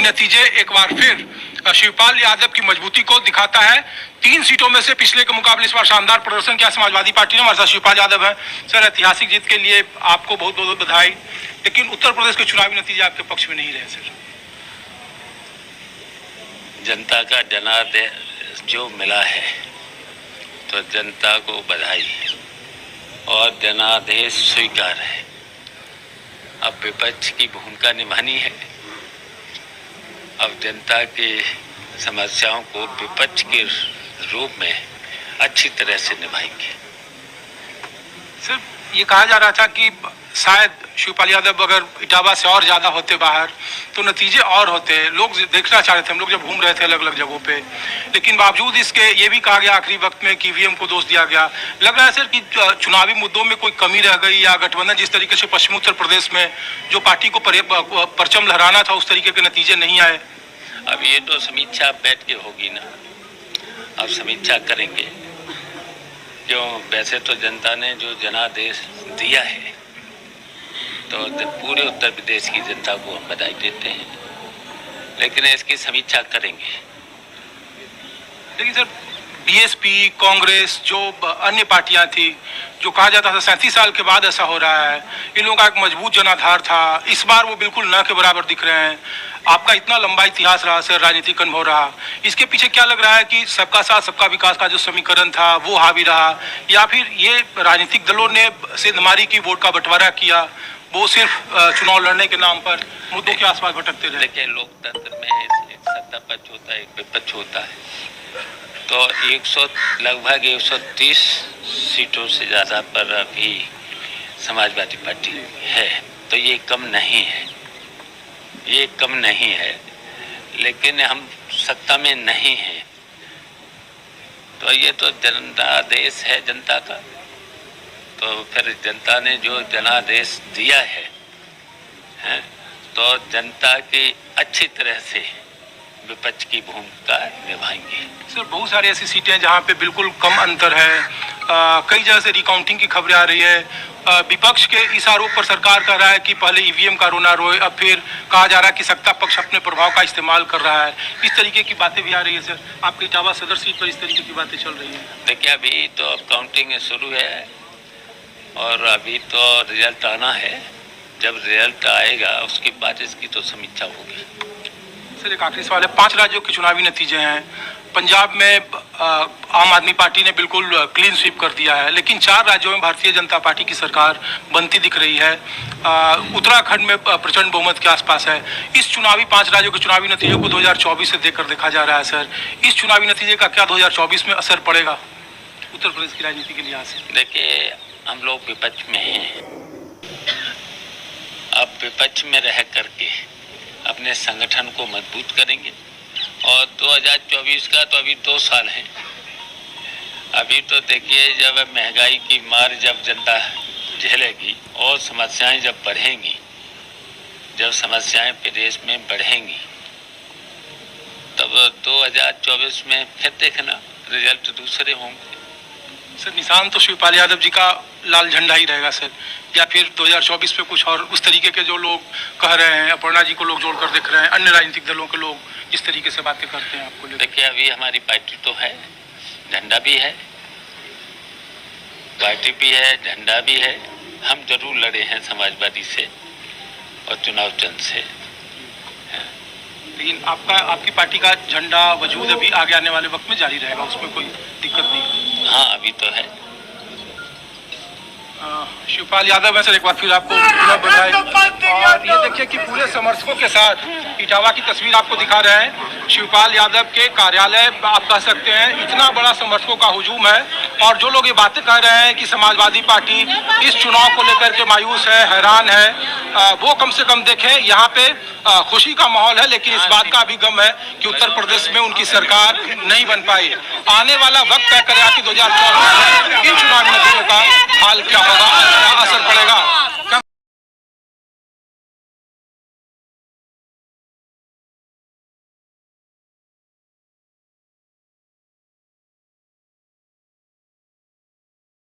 नतीजे एक बार फिर शिवपाल यादव की मजबूती को दिखाता है। 3 सीटों में से पिछले के मुकाबले इस बार शानदार प्रदर्शन किया समाजवादी पार्टी ने। हमारे साथ शिवपाल यादव है। सर, ऐतिहासिक जीत के लिए आपको बहुत बहुत बधाई, लेकिन उत्तर प्रदेश के चुनावी नतीजे आपके पक्ष में नहीं रहे। सर, जनता का जनादेश जो मिला है तो जनता को बधाई और जनादेश स्वीकार है। अब विपक्ष की भूमिका निभानी है। अब जनता की समस्याओं को विपक्ष के रूप में अच्छी तरह से निभाएंगे। सर, ये कहा जा रहा था कि शायद शिवपाल यादव अगर इटावा से और ज्यादा होते बाहर तो नतीजे और होते। लोग देखना चाह रहे थे, हम लोग जब घूम रहे थे अलग अलग जगहों पे, लेकिन बावजूद इसके ये भी कहा गया आखिरी वक्त में कि ईवीएम को दोष दिया गया। लग रहा है सर कि चुनावी मुद्दों में कोई कमी रह गई, या गठबंधन जिस तरीके से पश्चिमी उत्तर प्रदेश में जो पार्टी को परचम लहराना था उस तरीके के नतीजे नहीं आए। अब ये तो समीक्षा बैठ के होगी ना, अब समीक्षा करेंगे। क्यों, वैसे तो जनता ने जो जनादेश दिया है तो पूरे उत्तर प्रदेश की जनता को हम बधाई देते हैं, लेकिन इसकी समीक्षा करेंगे। लेकिन सर, बीएसपी, कांग्रेस, जो अन्य पार्टियां थी, जो कहा जाता था 37 साल के बाद ऐसा हो रहा है, इन लोगों का एक मजबूत जनाधार था, इस बार वो बिल्कुल न के बराबर दिख रहे हैं। आपका इतना लंबा इतिहास रहा सर, राजनीतिक अनुभव रहा, इसके पीछे क्या लग रहा है कि सबका साथ सबका विकास का जो समीकरण था वो हावी रहा, या फिर ये राजनीतिक दलों ने सेंधमारी की वोट का बंटवारा किया, वो सिर्फ चुनाव लड़ने के नाम पर मुद्दों के आसपास भटकते रहे? देखिए, लोकतंत्र में एक सत्ता पक्ष होता है, एक विपक्ष होता है। तो लगभग 130 सीटों से ज़्यादा पर अभी समाजवादी पार्टी है, तो ये कम नहीं है, ये कम नहीं है। लेकिन हम सत्ता में नहीं हैं, तो ये तो जनादेश है जनता का। तो फिर जनता ने जो जनादेश दिया है तो जनता की अच्छी तरह से विपक्ष की भूमिका निभाएंगे। सर, बहुत सारी ऐसी सीटें जहां पे बिल्कुल कम अंतर है, कई जगह से रिकाउंटिंग की खबरें आ रही है। विपक्ष के इस आरोप पर सरकार कह रहा है कि पहले ईवीएम का रोना रोए, अब फिर कहा जा रहा है कि सत्ता पक्ष अपने प्रभाव का इस्तेमाल कर रहा है। इस तरीके की बातें भी आ रही है सर। आपकी इटावा सदर सीट पर इस तरीके की बातें चल रही हैं। देखिए, अभी तो अब काउंटिंग शुरू है और अभी तो रिजल्ट आना है। जब रिजल्ट आएगा उसके बाद इसकी तो समीक्षा होगी। सर, एक आखिरी सवाल है। 5 राज्यों के चुनावी नतीजे हैं। पंजाब में आम आदमी पार्टी ने बिल्कुल क्लीन स्वीप कर दिया है, लेकिन 4 राज्यों में भारतीय जनता पार्टी की सरकार बनती दिख रही है। उत्तराखंड में प्रचंड बहुमत के आसपास है। इस 5 राज्यों के चुनावी नतीजों को 2024 से देखकर देखा जा रहा है सर। इस चुनावी नतीजे का क्या 2024 में असर पड़ेगा उत्तर प्रदेश की राजनीति के लिहाज से? देखिए, हम लोग विपक्ष में हैं। अब विपक्ष में रह करके अपने संगठन को मजबूत करेंगे। और 2024 का तो अभी 2 साल है। अभी तो देखिए, जब महंगाई की मार जब जनता झेलेगी और समस्याएं जब बढ़ेंगी, जब समस्याएं प्रदेश में बढ़ेंगी, तब 2024 में फिर देखना रिजल्ट दूसरे होंगे। सर, निशान तो शिवपाल यादव जी का लाल झंडा ही रहेगा सर, या फिर 2024 पे कुछ और उस तरीके के जो लोग कह रहे हैं, अपर्णा जी को लोग जोड़कर देख रहे हैं, अन्य राजनीतिक दलों के लोग जिस तरीके से बातें करते हैं आपको लेकर? देखिए, अभी हमारी पार्टी तो है, झंडा भी है, पार्टी भी है, झंडा भी है। हम जरूर लड़े हैं समाजवादी से और चुनाव चिन्ह से। लेकिन आपकी पार्टी का झंडा वजूद अभी आगे आने वाले वक्त में जारी रहेगा, उसमें कोई दिक्कत नहीं? हाँ, अभी तो है। शिवपाल यादव है सर, एक बार फिर आपको बधाई। और ये देखिए कि पूरे समर्थकों के साथ इटावा की तस्वीर आपको दिखा रहे हैं। शिवपाल यादव के कार्यालय आप कह सकते हैं इतना बड़ा समर्थकों का हुजूम है, और जो लोग ये बातें कह रहे हैं कि समाजवादी पार्टी इस चुनाव को लेकर के मायूस है, हैरान है, वो कम से कम देखें यहाँ पे खुशी का माहौल है, लेकिन इस बात का भी गम है कि उत्तर प्रदेश में उनकी सरकार नहीं बन पाई। आने वाला वक्त तय करेगा कि 2024 इन चुनावी नतीजों का हाल क्या होगा।